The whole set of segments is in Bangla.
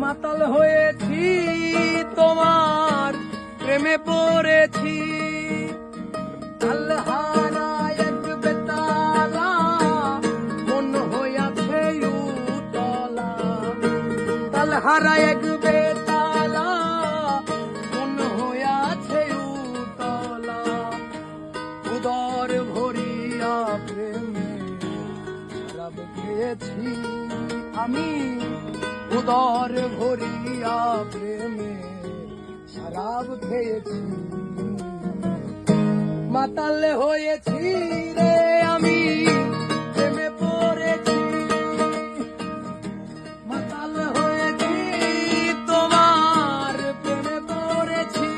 মাতাল হয়েছি তোমার প্রেমে পড়েছি। তালহারা এক বেতালা মন হইয়াছে উতলা। তালহারা এক বেতালা মন হইয়াছে উতলা। উদর ভরিয়া প্রেমে শরাব খেয়েছি আমি। উদর ভরিয়া প্রেমে শরাব খেয়েছি। মাতাল হয়েছি রে আমি প্রেমে পড়েছি। মাতাল হয়েছি তোমার প্রেমে পড়েছি।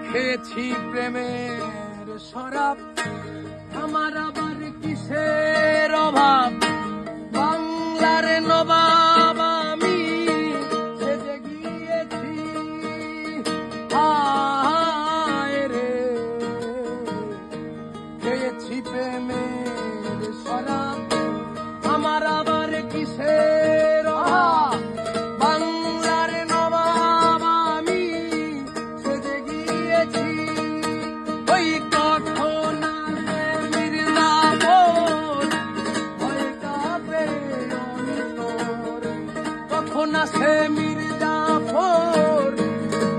খেয়েছি প্রেমের শরাব আমার আবার কিসের অভাব। বাংলার নবাব আমি সেজে গিয়েছি। হায় রে খেয়েছি প্রেমের শরাব আমার আবার কিসের অভাব। বাংলার নবাব আমি সেজে গিয়েছি। ওই কখন আসে মির্জাফর ভয়ে কাঁপে অন্তর। কখন আসে মির্জাফর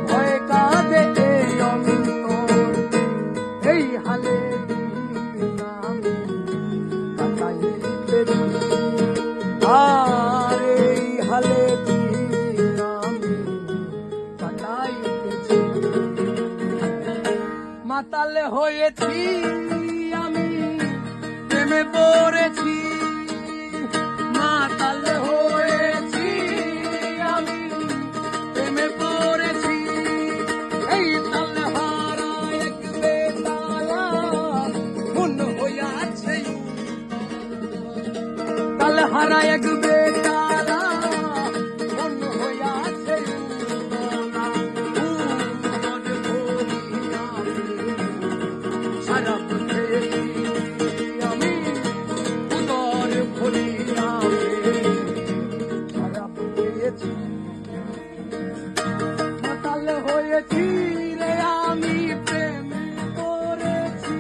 ভয়ে কাঁদে এই অন্তর। এই হালে দিন আমি কাটাইতেছি। আর এই হালে দিন আমি কাটাইতেছি। মাতাল হয়েছি আমি প্রেমে পড়েছি। মাতাল হয়েছি আমি প্রেমে পড়েছি। এই তালহারা এক বেতালা মন হইয়াছে। তালহারা এক বেতালা মন হইয়াছে। শরাব খেয়েছি আমি উদর ভরিয়া শরাব খেয়েছি। মাতাল হয়েছি রে আমি প্রেমে পড়েছি।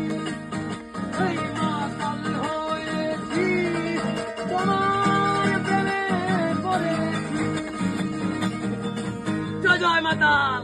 এই মাতাল হয়েছি তোমার প্রেমে পড়েছি। জয় জয় মাতাল।